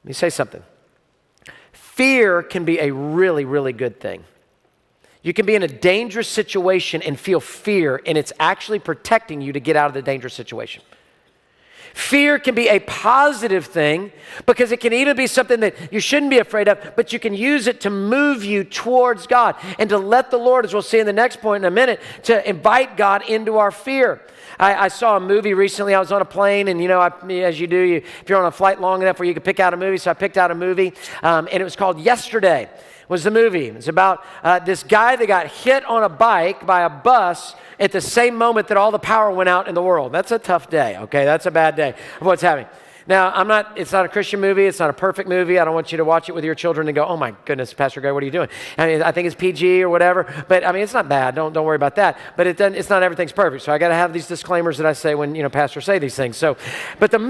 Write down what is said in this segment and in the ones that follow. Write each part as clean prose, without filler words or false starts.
Let me say something. Fear can be a really, really good thing. You can be in a dangerous situation and feel fear, and it's actually protecting you to get out of the dangerous situation. Fear can be a positive thing because it can even be something that you shouldn't be afraid of, but you can use it to move you towards God and to let the Lord, as we'll see in the next point in a minute, to invite God into our fear. I saw a movie recently. I was on a plane, and as you do, if you're on a flight long enough where you can pick out a movie, so I picked out a movie, and it was called Yesterday. Was the movie. It's about this guy that got hit on a bike by a bus at the same moment that all the power went out in the world. That's a tough day, okay? That's a bad day of what's happening. Now, it's not a Christian movie. It's not a perfect movie. I don't want you to watch it with your children and go, oh my goodness, Pastor Greg, what are you doing? I mean, I think it's PG or whatever, but I mean, it's not bad. Don't worry about that. But it's not everything's perfect. So I got to have these disclaimers that I say when, pastors say these things. So, but in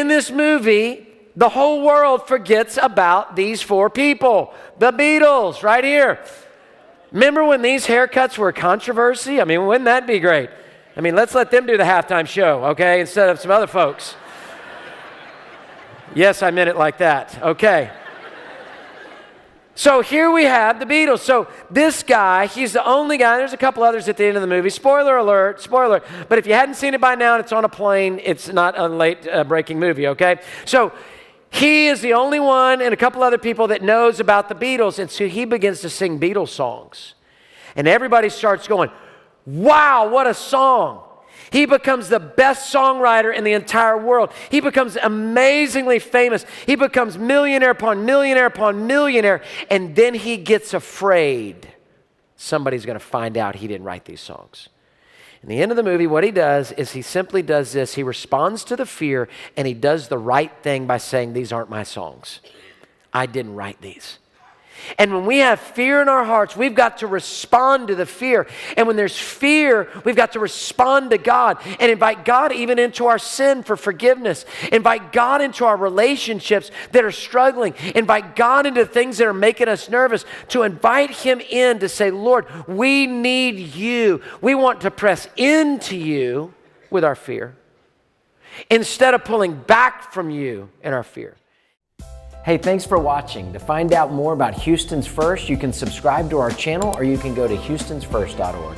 this movie, the whole world forgets about these four people. The Beatles, right here. Remember when these haircuts were controversy? I mean, wouldn't that be great? I mean, let's let them do the halftime show, okay, instead of some other folks. Yes, I meant it like that. Okay. So here we have the Beatles. So this guy, he's the only guy. There's a couple others at the end of the movie. Spoiler alert. But if you hadn't seen it by now, it's on a plane. It's not a late breaking movie, okay? So he is the only one and a couple other people that knows about the Beatles. And so he begins to sing Beatles songs. And everybody starts going, wow, what a song. He becomes the best songwriter in the entire world. He becomes amazingly famous. He becomes millionaire upon millionaire upon millionaire. And then he gets afraid somebody's going to find out he didn't write these songs. In the end of the movie, what he does is he simply does this. He responds to the fear, and he does the right thing by saying, these aren't my songs. I didn't write these. And when we have fear in our hearts, we've got to respond to the fear. And when there's fear, we've got to respond to God and invite God even into our sin for forgiveness. Invite God into our relationships that are struggling. Invite God into things that are making us nervous. To invite Him in to say, Lord, we need you. We want to press into you with our fear instead of pulling back from you in our fear. Hey, thanks for watching. To find out more about Houston's First, you can subscribe to our channel or you can go to houstonsfirst.org.